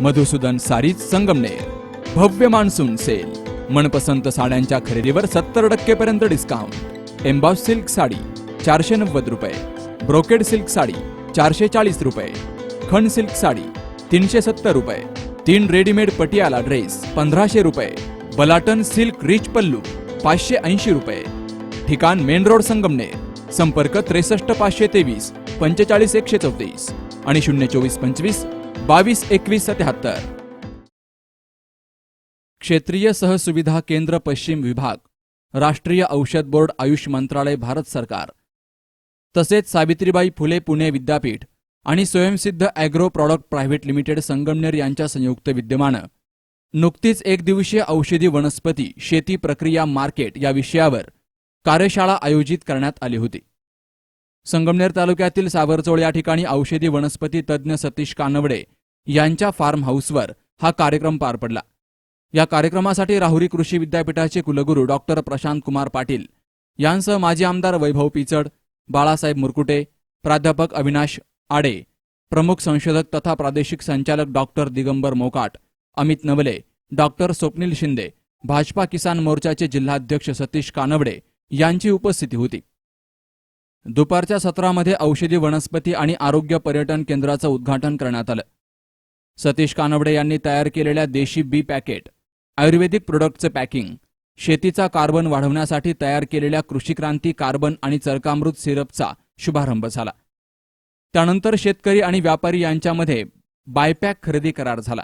Madhusudan sarees Sangamner. भव्य monsoon sale. मनपसंत साड्यांच्या खरेदीवर 70% पर्यंत डिस्काउंट. एम्बॉस सिल्क साडी 490 रुपये. ब्रोकेड सिल्क साडी 440 रुपये. खंड सिल्क साडी 370 रुपये. 3 रेडीमेड पटियाला ड्रेस 1500 रुपये. बलाटन सिल्क रिच पल्लू 580 रुपये. ठिकाण मेन रोड संगमनेर. संपर्क 63 523 45 134 आणि 024 25 22 21 77. क्षेत्रीय सहसुविधा केंद्र पश्चिम विभाग, राष्ट्रीय औषध बोर्ड, आयुष मंत्रालय, भारत सरकार तसेच सावित्रीबाई फुले पुणे विद्यापीठ आणि Swayamsiddha agro product private limited Sangamner यांच्या संयुक्त विद्यमानं नुकतीच एक दिवसीय औषधी वनस्पती शेती प्रक्रिया मार्केट या विषयावर कार्यशाळा आयोजित करण्यात आली होती. संगमनेर तालुक्यातील सावरचोळ या ठिकाणी औषधी वनस्पती तज्ज्ञ सतीश कानवडे यांच्या फार्म हाऊसवर हा कार्यक्रम पार पडला. या कार्यक्रमासाठी राहुरी कृषी विद्यापीठाचे कुलगुरू डॉक्टर प्रशांत कुमार पाटील यांसह माजी आमदार वैभव पिचड, बाळासाहेब मुरकुटे, प्राध्यापक अविनाश आडे, प्रमुख संशोधक तथा प्रादेशिक संचालक डॉक्टर दिगंबर मोकाट, अमित नवले, डॉक्टर स्वप्नील शिंदे, भाजपा किसान मोर्चाचे जिल्हाध्यक्ष सतीश कानवडे यांची उपस्थिती होती. दुपारच्या सत्रामध्ये औषधी वनस्पती आणि आरोग्य पर्यटन केंद्राचं उद्घाटन करण्यात आलं. सतीश कानवडे यांनी तयार केलेल्या देशी बी पॅकेट, आयुर्वेदिक प्रोडक्टचे पॅकिंग, शेतीचा कार्बन वाढवण्यासाठी तयार केलेल्या कृषीक्रांती कार्बन आणि चरकामृत सिरपचा शुभारंभ झाला. त्यानंतर शेतकरी आणि व्यापारी यांच्यामध्ये बायपॅक खरेदी करार झाला.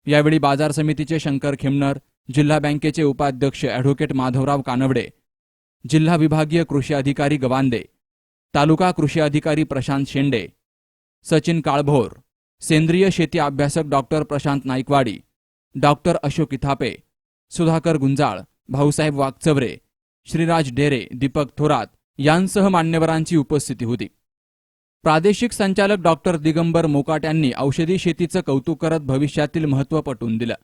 यावेळी बाजार समितीचे शंकर खेमनर, जिल्हा बँकेचे उपाध्यक्ष ॲडव्होकेट माधवराव कानवडे, जिल्हा विभागीय कृषी अधिकारी गवांदे, तालुका कृषी अधिकारी प्रशांत शेंडे, सचिन काळभोर, सेंद्रिय शेती अभ्यासक डॉक्टर प्रशांत नाईकवाडी, डॉक्टर अशोक इथापे, सुधाकर गुंजाळ, भाऊसाहेब वागचवरे, श्रीराज डेरे, दीपक थोरात यांसह मान्यवरांची उपस्थिती होती. प्रादेशिक संचालक डॉक्टर दिगंबर मोकाट यांनी औषधी शेतीचं कौतुक करत भविष्यातील महत्त्व पटवून दिलं.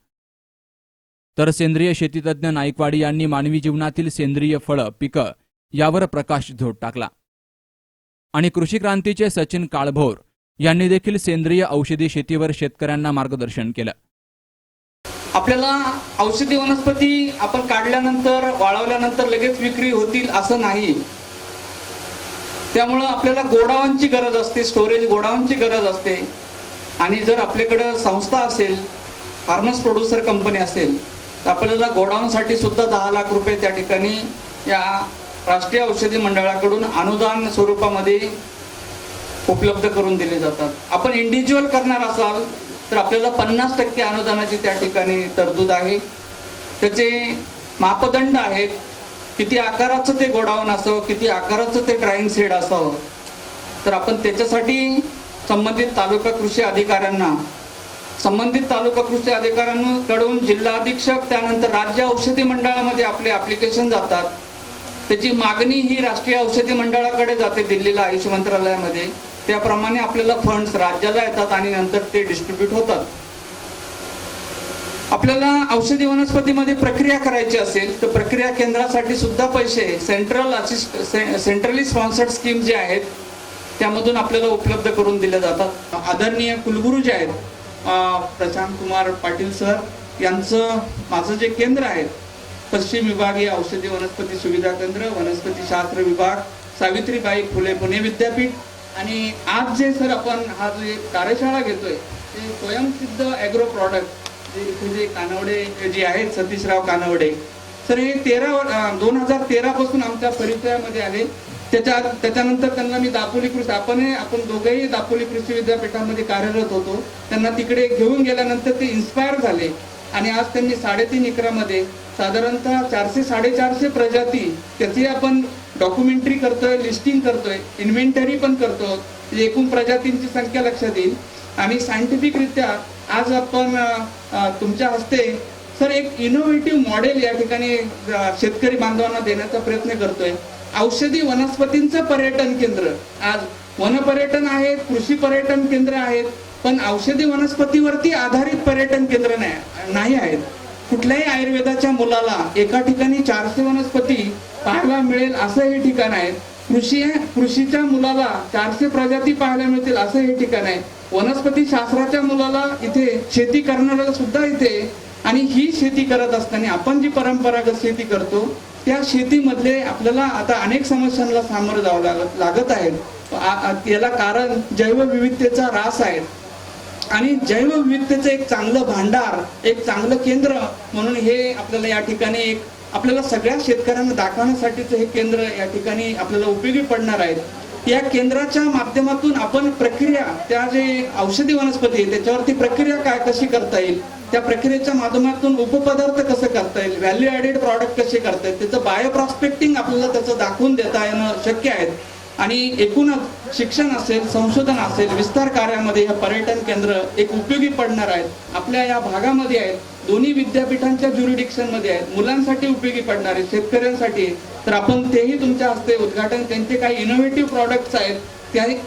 तर सेंद्रिय शेतीतज्ञ नाईकवाडी यांनी मानवी जीवनातील सेंद्रिय फळं, पिकं यावर प्रकाशझोत टाकला. आणि कृषी क्रांतीचे सचिन काळभोर यांनी देखील सेंद्रिय औषधी शेतीवर शेतकऱ्यांना मार्गदर्शन केलं. आपल्याला औषधी वनस्पती आपण काढल्यानंतर, वाळवल्यानंतर लगेच विक्री होतील असं नाही. त्यामुळं आपल्याला गोडाऊनची गरज असते, स्टोरेज गोडाऊनची गरज असते. आणि जर आपल्याकडं संस्था असेल, फार्मर्स प्रोड्युसर कंपनी असेल, तर आपल्याला गोडाऊनसाठी सुद्धा 10 लाख रुपये त्या ठिकाणी या राष्ट्रीय औषधी मंडळाकडून अनुदान स्वरूपामध्ये उपलब्ध करून दिले जातात. आपण इंडिव्हिज्युअल करणार असाल तर आपल्याला 50% अनुदानाची त्या ठिकाणी तरतूद आहे. त्याचे मापदंड आहेत. किती आकाराचं ते गोडाऊन असावं, किती आकाराचं ते ड्राईंग शेड असावं. तर आपण त्याच्यासाठी संबंधित तालुका कृषी अधिकाऱ्यांकडून जिल्हा अधीक्षक, त्यानंतर राज्य औषधी मंडळामध्ये आपले ऍप्लिकेशन जातात. त्याची मागणी ही राष्ट्रीय औषधी मंडळाकडे जाते दिल्लीला, आयुष मंत्रालयामध्ये. त्याप्रमाणे आपल्याला फंड्स राज्याला येतात आणि नंतर ते डिस्ट्रीब्यूट होतात. आपल्याला औषधी वनस्पतीमध्ये प्रक्रिया करायची असेल तर प्रक्रिया केंद्रासाठी सुद्धा पैसे सेंट्रली स्पॉन्सर्ड स्कीम जे आहेत त्यामधून आपल्याला उपलब्ध करून दिले जातात. आदरणीय कुलगुरू जे आहेत प्रशांत कुमार पाटील सर यांचं माझं जे केंद्र आहे पश्चिम विभागीय औषधी वनस्पती सुविधा केंद्र, वनस्पती शास्त्र विभाग, सावित्रीबाई फुले पुणे विद्यापीठ. आणि आज जे सर आपण हा जे कार्यशाळा घेतोय ते स्वयंसिद्ध ॲग्रो प्रॉडक्ट जे कानवडे जे आहेत, सतीशराव कानवडे सर, हे 2013 पासून आमच्या परिचयामध्ये आले. त्याच्यानंतर त्यांना मी दापोली कृषी, आपण दोघेही दापोली कृषी विद्यापीठामध्ये कार्यरत होतो. त्यांना तिकडे घेऊन गेल्यानंतर ते इन्स्पायर झाले आणि आज त्यांनी 3.5 एकरामध्ये साधारणतः 400-450 प्रजाती, त्याची आपण डॉक्युमेंटरी करतोय, लिस्टिंग करतोय, इन्व्हेंटरी पण करतो. एकूण प्रजातींची संख्या लक्षात येईल. आणि सायंटिफिकरित्या आज आपण तुमच्या हस्ते सर एक इनोव्हेटिव्ह मॉडेल या ठिकाणी शेतकरी बांधवांना देण्याचा प्रयत्न करतोय. औषधी वनस्पतींचं पर्यटन केंद्र, आज वनपर्यटन आहेत, कृषी पर्यटन केंद्र आहेत, पण औषधी वनस्पतीवरती आधारित पर्यटन केंद्र नाही आहेत. कुठल्याही आयुर्वेदाच्या मुलाला एका ठिकाणी 400 वनस्पती पाहायला मिळेल असं हे ठिकाण आहे. कृषीच्या मुलाला 400 प्रजाती पाहायला मिळतील असं हे ठिकाण आहे. वनस्पती शास्त्राच्या मुलाला इथे, शेती करणाऱ्याला सुद्धा इथे, आणि ही शेती करत असताना आपण जी परंपरागत शेती करतो त्या शेतीमधले आपल्याला आता अनेक समस्यांना सामोरं जावं लागत आहे. याला कारण जैवविविधतेचा ऱ्हास आहे. आणि जैवविविधतेचं एक चांगलं भांडार, एक चांगलं केंद्र म्हणून हे आपल्याला या ठिकाणी एक आपल्याला सगळ्या शेतकऱ्यांना दाखवण्यासाठीच हे केंद्र या ठिकाणी आपल्याला उपयोगी पडणार आहे. या केंद्राच्या माध्यमातून आपण प्रक्रिया, त्या जे औषधी वनस्पती आहे त्याच्यावरती प्रक्रिया काय कशी करता येईल, त्या प्रक्रियेच्या माध्यमातून उपपदार्थ कसं करता येईल, व्हॅल्यू ॲडेड प्रॉडक्ट कसे करता येईल, त्याचं बायो प्रॉस्पेक्टिंग आपल्याला त्याचं दाखवून देता येणं शक्य आहे. आणि एकूणच शिक्षण असेल, संशोधन असेल, विस्तार कार्यामध्ये हे पर्यटन केंद्र एक उपयोगी पडणार आहेत. आपल्या या भागामध्ये आहेत, दोन्ही विद्यापीठांच्या ज्युरिडिक्शन मध्ये आहेत, मुलांसाठी उपयोगी पडणार आहेत, शेतकऱ्यांसाठी. तर आपण तेही तुमच्या हस्ते उद्घाटन, त्यांचे काही इनोव्हेटिव्ह प्रॉडक्ट्स आहेत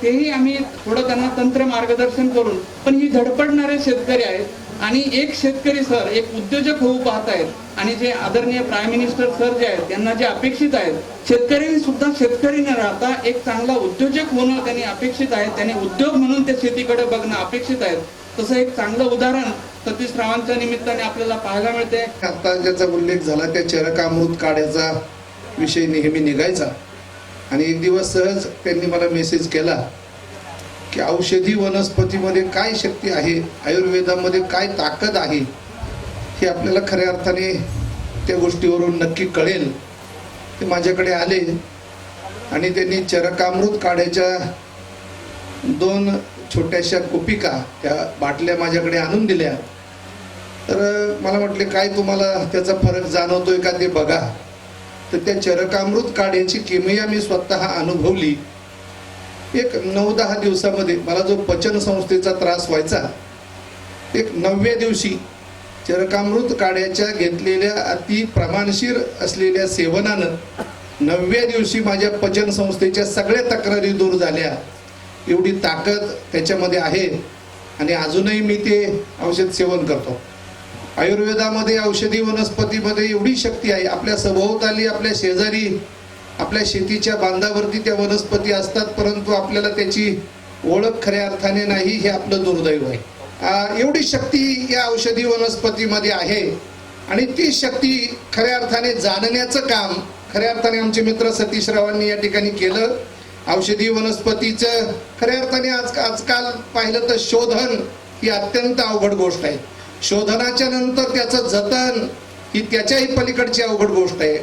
तेही आम्ही थोडं त्यांना तंत्र मार्गदर्शन करून, पण ही धडपडणारे शेतकरी आहेत आणि एक शेतकरी सर एक उद्योजक होऊ पाहत आहेत. आणि जे आदरणीय प्राईम मिनिस्टर सर जे आहेत त्यांना जे अपेक्षित आहेत, शेतकऱ्यांनी सुद्धा शेतकरी न राहता एक चांगला उद्योजक होणं त्यांनी अपेक्षित आहे, त्यांनी उद्योग म्हणून त्या शेतीकडे बघणं अपेक्षित आहे. तसं एक चांगलं उदाहरण सतीश रावांच्या निमित्ताने आपल्याला पाहायला मिळते. आता ज्याचा उल्लेख झाला त्या चरकामृत काढ्याचा विषय नेहमी निघायचा. आणि एक दिवस सहज त्यांनी मला मेसेज केला की औषधी वनस्पतीमध्ये काय शक्ती आहे, आयुर्वेदामध्ये काय ताकद आहे, हे आपल्याला खऱ्या अर्थाने त्या गोष्टीवरून नक्की कळेल. ते माझ्याकडे आले आणि त्यांनी चरकामृत काढ्याच्या 2 छोट्याशा कुपिका, त्या बाटल्या माझ्याकडे आणून दिल्या. तर मला म्हटले काय तुम्हाला त्याचा फरक जाणवतोय का ते बघा. तर त्या चरकामृत काढ्याची किमया मी स्वतः अनुभवली. एक 9-10 दिवसामध्ये मला जो पचन संस्थेचा त्रास व्हायचा, एक 9व्या दिवशी चरकामृत काढ्याच्या घेतलेल्या अति प्रमाणशीर असलेल्या सेवनानं 9व्या दिवशी माझ्या पचन संस्थेच्या सगळ्या तक्रारी दूर झाल्या. एवढी ताकद त्याच्यामध्ये आहे आणि अजूनही मी ते औषध सेवन करतो. आयुर्वेदामध्ये, औषधी वनस्पतीमध्ये एवढी शक्ती आहे. आपल्या सभोवताली, आपल्या शेजारी, आपल्या शेतीच्या बांधावरती त्या वनस्पती असतात, परंतु आपल्याला त्याची ओळख खऱ्या अर्थाने नाही, हे आपलं दुर्दैव आहे. एवढी शक्ती या औषधी वनस्पतीमध्ये आहे आणि ती शक्ती खऱ्या अर्थाने जाणण्याचं काम खऱ्या अर्थाने आमचे मित्र सतीश रावांनी या ठिकाणी केलं. औषधी वनस्पतीचं खऱ्या अर्थाने आजकाल पाहिलं तर शोधन ही अत्यंत अवघड गोष्ट आहे. शोधनाच्या नंतर त्याचं जतन ही त्याच्याही पलीकडची अवघड गोष्ट आहे.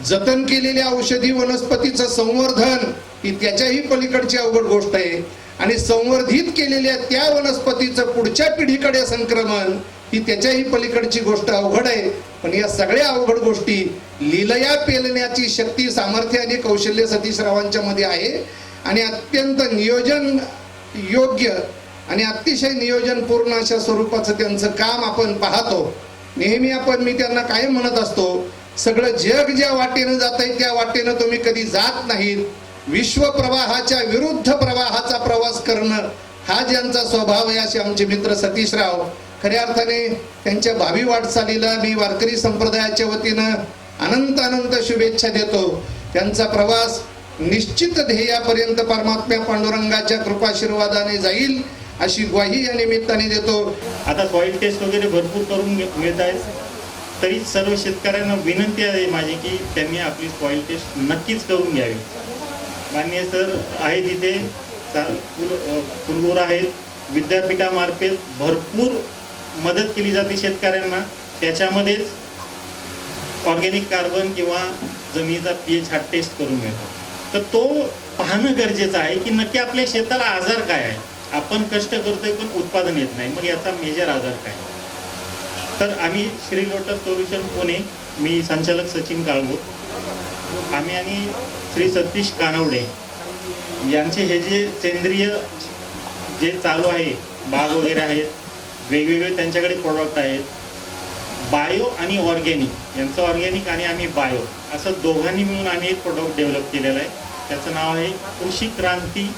जतन केलेल्या औषधी वनस्पतीचं संवर्धन ही त्याच्याही पलीकडची अवघड गोष्ट आहे. आणि संवर्धित केलेल्या त्या वनस्पतीचं पुढच्या पिढीकडे संक्रमण ही त्याच्याही पलीकडची गोष्ट अवघड आहे. पण या सगळ्या अवघड गोष्टी लीलया पेलण्याची शक्ती, सामर्थ्य आणि कौशल्य सतीश रावांच्या मध्ये आहे. आणि अत्यंत नियोजन योग्य आणि अतिशय नियोजनपूर्ण अशा स्वरूपाचं त्यांचं काम आपण पाहतो. नेहमी मी त्यांना कायम म्हणत असतो, सगळं जग ज्या वाटेनं जात आहे त्या वाटेनं तुम्ही कधी जात नाहीत. विश्व प्रवाहाच्या विरुद्ध प्रवाहाचा प्रवास करणं हा ज्यांचा स्वभाव आहे असे आमचे मित्र सतीश राव. खऱ्या अर्थाने त्यांच्या भावी वाटचालीला मी वारकरी संप्रदायाच्या वतीनं अनंत अनंत शुभेच्छा देतो. त्यांचा प्रवास निश्चित ध्येयापर्यंत परमात्म्या पांडुरंगाच्या कृपाशीर्वादाने जाईल अशी ग्वाही या निमित्ताने देतो. आता सॉइल टेस्ट वगैरे भरपूर करून मिळत आहेत, तरी सर्व शेतकऱ्यांना विनंती आहे माझी की त्यांनी आपली सॉइल टेस्ट नक्कीच करून घ्यावी. माननीय सर आहे तिथे, कुलगुरू आहेत, विद्यापीठामार्फत भरपूर मदत केली जाते शेतकऱ्यांना. त्याच्यामध्येच ऑर्गॅनिक कार्बन किंवा जमिनीचा pH हा टेस्ट करून मिळतो. तर तो पाहणं गरजेचं आहे की नक्की आपल्या शेताला आजार काय आहे. आपण कष्ट करतोय पण उत्पादन येत नाही, मग याचा मेजर आजार काय. तर आम्ही श्री लोटस सोल्युशन पुणे, मी संचालक सचिन काळभोर, आम्ही आणि श्री सतीश कानवडे यांचे हे जे सेंद्रिय जे चालू आहे, बाग वगैरे आहेत, वेगवेगळे त्यांच्याकडे प्रोडक्ट आहेत, बायो आणि ऑर्गॅनिक. यांचं ऑर्गॅनिक आणि आम्ही बायो असं दोघांनी मिळून आम्ही एक प्रोडक्ट डेव्हलप केलेलं आहे. त्याचं नाव आहे कृषी क्रांती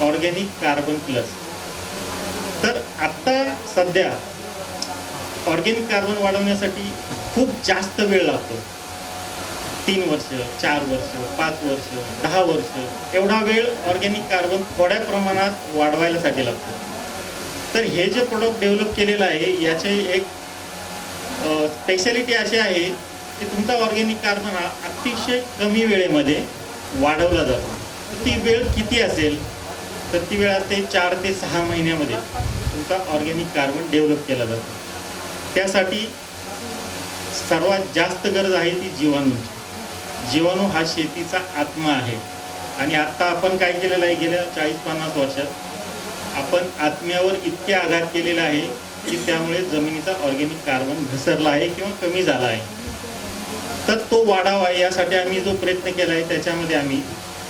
ऑर्गॅनिक कार्बन प्लस. तर आत्ता सध्या ऑर्गॅनिक कार्बन वाढवण्यासाठी खूप जास्त वेळ लागतो. 3 वर्ष, 4 वर्ष, 5 वर्ष, 10 वर्ष एवढा वेळ ऑर्गॅनिक कार्बन थोड्या प्रमाणात वाढवायसाठी लागतो. तर हे जे प्रोडक्ट डेव्हलप केलेलं आहे याचे एक स्पेशालिटी अशी आहे की तुमचा ऑर्गॅनिक कार्बन हा अतिशय कमी वेळेमध्ये वाढवला जातो. ती वेळ किती असेल तर ती वेळ असते 4 ते 6 महिन्यामध्ये तुमचा ऑर्गॅनिक कार्बन डेव्हलप केला जातो. त्यासाठी सर्वात जास्त गरज आहे ती जीवाणूंची. जीवाणू हा शेतीचा आत्मा आहे आणि आता आपण काय केलेलं आहे गेल्या 40-50 वर्षात आपण आत्म्यावर इतके आघात केलेला आहे की त्यामुळे जमिनीचा ऑर्गॅनिक कार्बन घसरला आहे किंवा कमी झाला आहे. तर तो वाढावा यासाठी आम्ही जो प्रयत्न केला आहे त्याच्यामध्ये आम्ही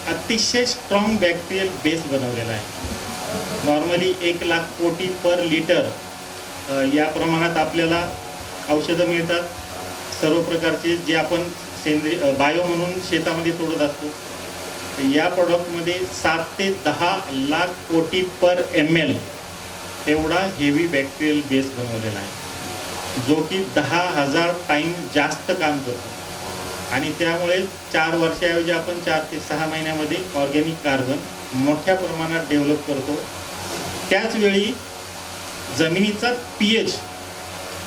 अतिशय स्ट्रॉंग बॅक्टेरियल बेस बनवलेला आहे. नॉर्मली 1 लाख कोटी पर लिटर या प्रमाणात आपल्याला औषधं मिळतात. सर्व प्रकारचे जे आपण सेंद्रिय बायो म्हणून शेतामध्ये तोडत असतो. या प्रॉडक्टमध्ये 7 ते 10 लाख कोटी पर ml एवढा हेवी बॅक्टेरियल बेस बनवलेला आहे जो की 10,000 टाईम जास्त काम करतो आणि त्यामुळे 4 वर्षाऐवजी आपण 4 ते 6 महिन्यामध्ये ऑर्गॅनिक कार्बन मोठ्या प्रमाणात डेव्हलप करतो. त्याचवेळी जमिनीचा pH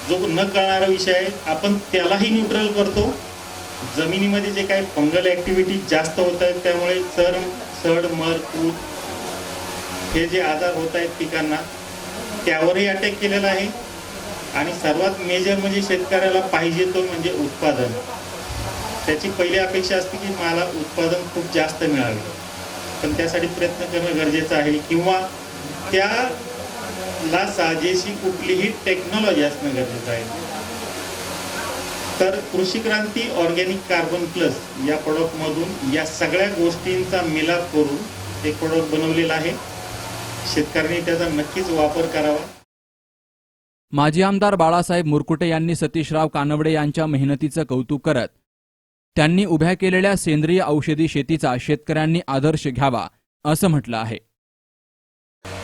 जो न कळणारा विषय आहे आपण त्यालाही न्यूट्रल करतो. जमिनीमध्ये जे काही फंगल ॲक्टिव्हिटी जास्त होत आहेत त्यामुळे सड मर कूट हे जे आजार होत आहेत पिकांना त्यावरही अटॅक केलेला आहे. आणि सर्वात मेजर म्हणजे शेतकऱ्याला पाहिजे तो म्हणजे उत्पादन. त्याची पहिली अपेक्षा असते की मला उत्पादन खूप जास्त मिळावे पण त्यासाठी प्रयत्न करणं गरजेचं आहे किंवा त्याला साजेशी कुठलीही टेक्नॉलॉजी असणं गरजेचं आहे. तर कृषी क्रांती ऑर्गॅनिक कार्बन प्लस या प्रोडक्टमधून या सगळ्या गोष्टींचा मिलाप करून एक प्रोडक्ट बनवलेला आहे. शेतकऱ्यांनी त्याचा नक्कीच वापर करावा. माजी आमदार बाळासाहेब मुरकुटे यांनी सतीशराव कानवडे यांच्या मेहनतीचं कौतुक करत त्यांनी उभ्या केलेल्या सेंद्रिय औषधी शेतीचा शेतकऱ्यांनी आदर्श घ्यावा असं म्हटलं आहे.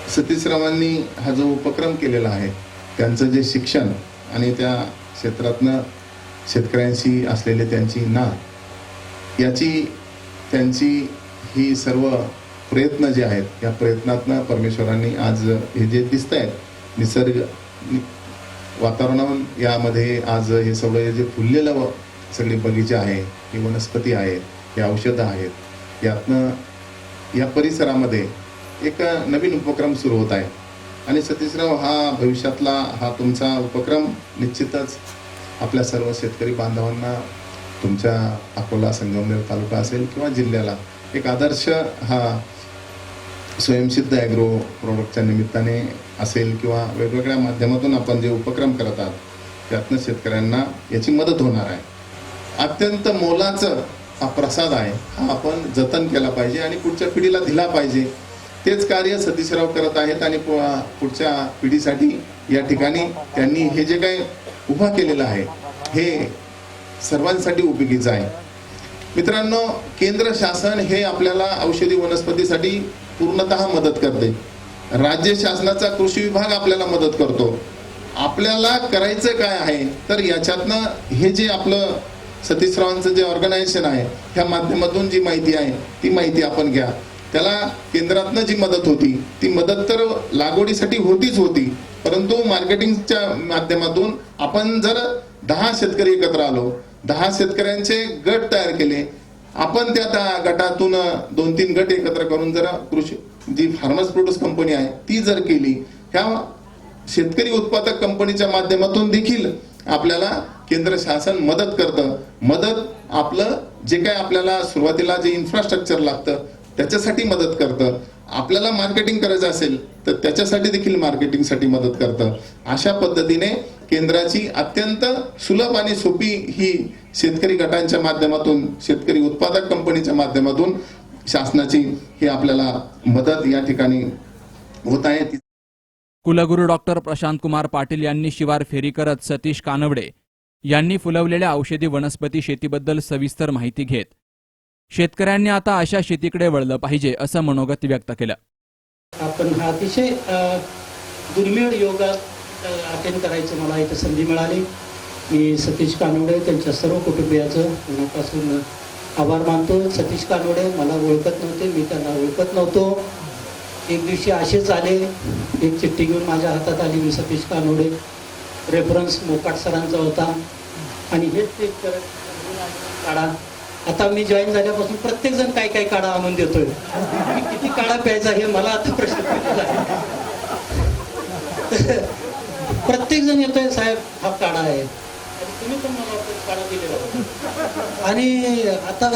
सतीशरावांनी हा जो उपक्रम केलेला आहे त्यांचं जे शिक्षण आणि त्या क्षेत्रातनं शेतकऱ्यांशी असलेले त्यांची नाळ याची त्यांची ही सर्व प्रयत्न जे आहेत या प्रयत्नातनं परमेश्वरांनी आज हे जे दिसत आहेत निसर्ग वातावरण यामध्ये आज हे सगळं जे फुललेलं सगळे बगीचे आहे ही वनस्पती आहेत हे औषधं आहेत यातनं या परिसरामध्ये एक नवीन उपक्रम सुरू होत आहे. आणि सतीशराव हा भविष्यातला हा तुमचा उपक्रम निश्चितच आपल्या सर्व शेतकरी बांधवांना तुमच्या अकोला संगमनेर तालुका असेल किंवा जिल्ह्याला एक आदर्श हा स्वयंसिद्ध ॲग्रो प्रोडक्टच्या निमित्ताने असेल किंवा वेगवेगळ्या माध्यमातून आपण जे उपक्रम करत आहात त्यातनं शेतकऱ्यांना याची मदत होणार आहे. अत्यंत मोलाचं हा प्रसाद आहे हा आपण जतन केला पाहिजे आणि पुढच्या पिढीला दिला पाहिजे. तेच कार्य सतीशराव करत आहेत आणि पुढच्या पिढीसाठी या ठिकाणी त्यांनी हे जे काही उभा केलेलं आहे हे सर्वांसाठी उपयोगीचं आहे. मित्रांनो, केंद्र शासन हे आपल्याला औषधी वनस्पतीसाठी पूर्णतः मदत करते. राज्य शासनाचा कृषी विभाग आपल्याला मदत करतो. आपल्याला करायचं काय आहे तर याच्यातनं हे जे आपलं सतीशरावांचं जे ऑर्गनायझेशन आहे ह्या माध्यमातून जी माहिती आहे ती माहिती आपण घ्या. त्याला केंद्रातनं जी मदत होती ती मदत तर लागवडीसाठी होतीच होती परंतु मार्केटिंगच्या माध्यमातून आपण जर 10 शेतकरी एकत्र आलो 10 शेतकऱ्यांचे गट तयार केले आपण त्या गटातून 2-3 गट एकत्र करून जर कृषी जी फार्मर्स प्रोड्यूस कंपनी आहे ती जर केली ह्या शेतकरी उत्पादक कंपनीच्या माध्यमातून देखील आपल्याला केंद्र शासन मदत करतं. मदत आपलं जे काय आपल्याला सुरुवातीला जे इन्फ्रास्ट्रक्चर लागतं त्याच्यासाठी मदत करतं. आपल्याला मार्केटिंग करायचं असेल तर त्याच्यासाठी देखील मार्केटिंगसाठी मदत करतं. अशा पद्धतीने केंद्राची अत्यंत सुलभ आणि सोपी ही शेतकरी गटांच्या माध्यमातून शेतकरी उत्पादक कंपनीच्या माध्यमातून शासनाची ही आपल्याला मदत या ठिकाणी होत आहे. कुलगुरू डॉक्टर प्रशांत कुमार पाटील यांनी शिवार फेरी करत सतीश कानवडे यांनी फुलवलेल्या औषधी वनस्पती शेतीबद्दल सविस्तर माहिती घेत शेतकऱ्यांनी आता अशा शेतीकडे वळलं पाहिजे असं मनोगत व्यक्त केलं. आपण हा अतिशय दुर्मिळ योग अटेंड करायचं मला इथं संधी मिळाली. मी सतीश कानवडे त्यांच्या सर्व कुटुंबियाचं मनापासून आभार मानतो. सतीश कानवडे मला ओळखत नव्हते, मी त्यांना ओळखत नव्हतो. एक दिवशी असेच आले, एक चिठ्ठी घेऊन माझ्या हातात आली. मी सतीश कानोडे, रेफरन्स मोकाट सरांचा होता आणि हेच ते काढा. आता मी जॉईन झाल्यापासून प्रत्येक जण काय काय काढा आणून देतोय. मी किती काढा प्यायचा हे मला आता प्रश्न पडलेला आहे. प्रत्येक जण येतोय, साहेब हा काढा आहे. आणि तुम्ही पण मला वाटतं काढा दिलेला होता. आणि आता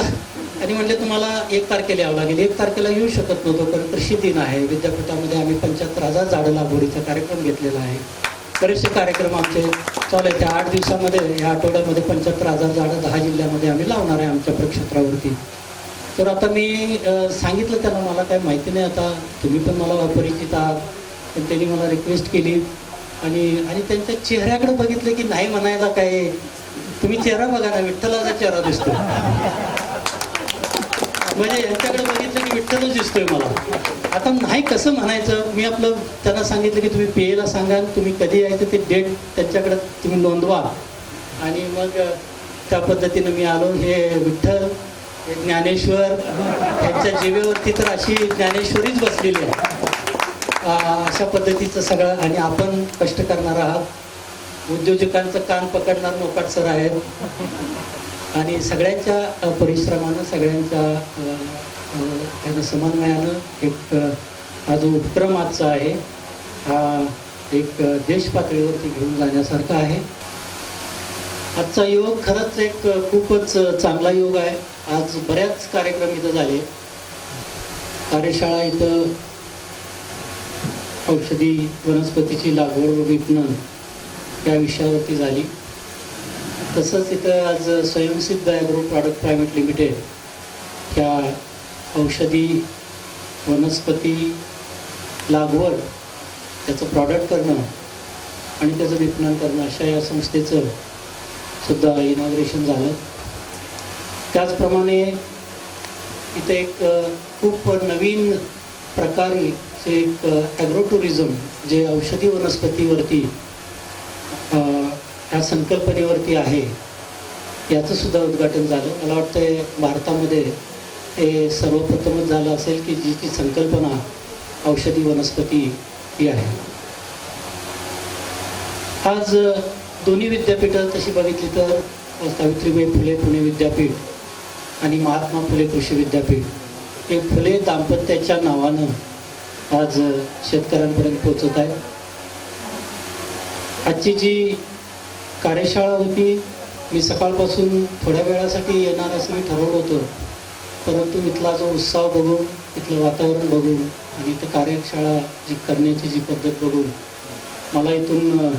आणि म्हणले तुम्हाला 1 तारखेला यावं लागेल. 1 तारखेला येऊ शकत नव्हतो, कारण कृषी दिन आहे. विद्यापीठामध्ये आम्ही 75,000 झाडं लागवडीचा कार्यक्रम घेतलेला आहे. बरेचसे कार्यक्रम आमचे चालू आहेत. त्या 8 दिवसामध्ये, या आठवड्यामध्ये 75,000 झाडं 10 जिल्ह्यामध्ये आम्ही लावणार आहे आमच्या प्रक्षेत्रावरती. तर आता मी सांगितलं त्यांना, मला काय माहिती नाही, आता तुम्ही पण मला अपरिचित आहात. पण त्यांनी मला रिक्वेस्ट केली आणि त्यांच्या चेहऱ्याकडे बघितलं की नाही म्हणायला काय, तुम्ही चेहरा बघा ना, विठ्ठलाचा चेहरा दिसतो. म्हणजे यांच्याकडे बघितलं की विठ्ठलच दिसतोय मला. आता नाही कसं म्हणायचं. मी आपलं त्यांना सांगितलं की तुम्ही PA सांगा, तुम्ही कधी यायचं ते डेट त्यांच्याकडे तुम्ही नोंदवा. आणि मग त्या पद्धतीनं मी आलो. हे विठ्ठल, हे ज्ञानेश्वर, यांच्या जीवेवरती तर अशी ज्ञानेश्वरीच बसलेली आहे. अशा पद्धतीचं सगळं. आणि आपण कष्ट करणार आहात, उद्योजकांचं कान पकडणार मोकाट सर आहेत. आणि सगळ्यांच्या परिश्रमानं, सगळ्यांच्या समन्वयानं एक हा जो उपक्रम आजचा आहे, हा एक देश पातळीवरती घेऊन जाण्यासारखा आहे. आजचा योग खरंच एक खूपच चांगला योग आहे. आज बऱ्याच कार्यक्रम इथं झाले. कार्यशाळा इथं औषधी वनस्पतीची लागवड व विपणन या विषयावरती झाली. तसंच इथं आज स्वयंसिद्ध ॲग्रो प्रॉडक्ट प्रायव्हेट लिमिटेड ह्या औषधी वनस्पती लागवड, त्याचं प्रॉडक्ट करणं आणि त्याचं विपणन करणं, अशा या संस्थेचं सुद्धा इनॉग्रेशन झालं. त्याचप्रमाणे इथे एक खूप नवीन प्रकारे एक ॲग्रो टुरिझम, जे औषधी वनस्पतीवरती ह्या संकल्पनेवरती आहे, याचं सुद्धा उद्घाटन झालं. मला वाटतं भारतामध्ये हे सर्वप्रथमच झालं असेल की जिची संकल्पना औषधी वनस्पती ही आहे. आज दोन्ही विद्यापीठं तशी बघितली तर सावित्रीबाई फुले पुणे विद्यापीठ आणि महात्मा फुले कृषी विद्यापीठ हे फुले दाम्पत्याच्या नावानं आज शेतकऱ्यांपर्यंत पोहोचत आहे. आजची जी कार्यशाळा होती, मी सकाळपासून थोड्या वेळासाठी येणार असं मी ठरवलं होतं, परंतु इथला जो उत्साह बघून, इथलं वातावरण बघून आणि इथं कार्यशाळा जी करण्याची जी पद्धत बघून मला इथून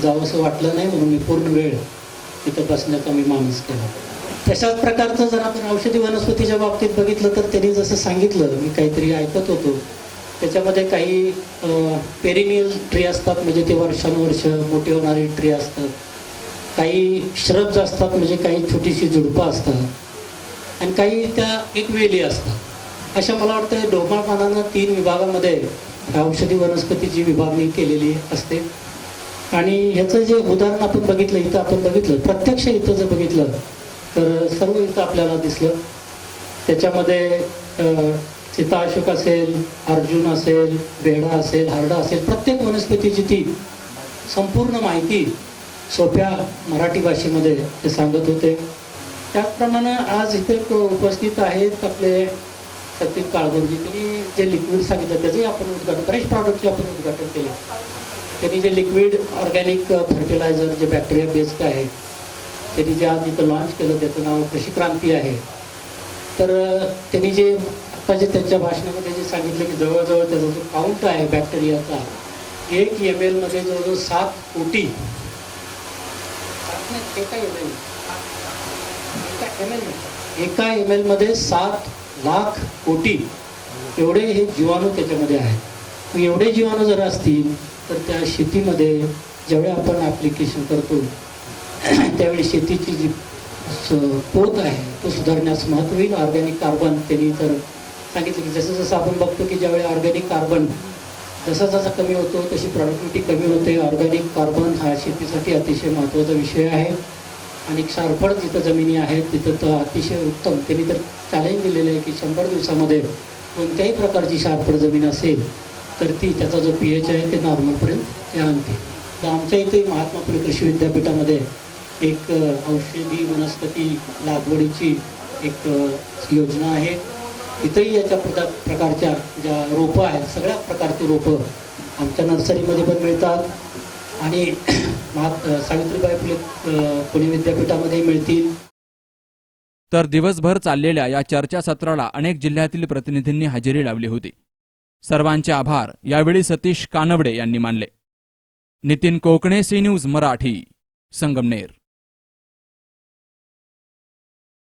जावंसं वाटलं नाही, म्हणून मी पूर्ण वेळ इथं बसण्याचा मी मानस केला. तशाच प्रकारचं जर आपण औषधी वनस्पतीच्या बाबतीत बघितलं तर त्यांनी जसं सांगितलं, मी काहीतरी ऐकत होतो, त्याच्यामध्ये काही पेरिनियल ट्री असतात, म्हणजे ते वर्षानुवर्ष मोठे होणारे ट्री असतात. काही श्रब्स असतात, म्हणजे काही छोटीशी झुडपं असतात, आणि काही त्या एक वेली असतात. अशा मला वाटतं ढोबळमानानं 3 विभागामध्ये औषधी वनस्पतीची विभागणी केलेली असते. आणि ह्याचं जे उदाहरण आपण बघितलं, इथं आपण बघितलं, प्रत्यक्ष इथं जर बघितलं तर सर्व इथं आपल्याला दिसलं. त्याच्यामध्ये सीता अशोक असेल, अर्जुन असेल, बेडा असेल, हारडा असेल, प्रत्येक वनस्पतीची ती संपूर्ण माहिती सोप्या मराठी भाषेमध्ये ते सांगत होते. त्याचप्रमाणे आज इथे उपस्थित आहेत आपले सतीश काळगोजी. त्यांनी जे लिक्विड सांगितलं त्याचंही आपण उद्घाटन, बरेच प्रॉडक्टचे आपण उद्घाटन केले. त्यांनी जे लिक्विड ऑर्गॅनिक फर्टिलायझर जे बॅक्टेरिया बेस्ड आहे, त्यांनी जे आज इथं लॉन्च केलं, त्याचं नाव कृषी क्रांती आहे. तर त्यांनी जे आता जे त्यांच्या भाषणामध्ये जे सांगितलं की जवळजवळ त्याचा जो काउंट आहे बॅक्टेरियाचा, 1 ml मध्ये जवळजवळ 7 कोटी, एका ml मध्ये 7 लाख कोटी एवढे हे जीवाणू त्याच्यामध्ये आहेत. एवढे जीवाणू जर असतील तर त्या शेतीमध्ये ज्यावेळी आपण ॲप्लिकेशन करतो त्यावेळी शेतीची जी पोत आहे तो सुधारण्यास महत्त्व होईल. ऑर्गॅनिक कार्बन त्यांनी तर सांगितलं की जसं जसं आपण बघतो की ज्यावेळी ऑर्गॅनिक कार्बन जसा जसा कमी होतो तशी प्रॉडक्टिव्हिटी कमी होते. ऑर्गॅनिक कार्बन हा शेतीसाठी अतिशय महत्त्वाचा विषय आहे. आणि क्षारफळ जिथं जमिनी आहेत तिथं तर अतिशय उत्तम. त्यांनी तर चॅलेंज दिलेलं आहे की 100 दिवसामध्ये कोणत्याही प्रकारची शार्पड जमीन असेल तर ती त्याचा जो pH आहे ते नॉर्मलपर्यंत ते आणते. तर आमच्या इथे महात्मा फुले कृषी विद्यापीठामध्ये एक औषधी वनस्पती लागवडीची एक योजना आहे. इथंही याच्या प्रकारच्या ज्या रोपं आहेत सगळ्या प्रकारची रोपं आमच्या नर्सरीमध्ये पण मिळतात आणि सावित्रीबाई फुले पुणे विद्यापीठामध्ये मिळतील. तर दिवसभर चाललेल्या या चर्चासत्राला अनेक जिल्ह्यातील प्रतिनिधींनी हजेरी लावली होती. सर्वांचे आभार यावेळी सतीश कानवडे यांनी मानले. नितीन कोकणे, सी न्यूज मराठी, संगमनेर.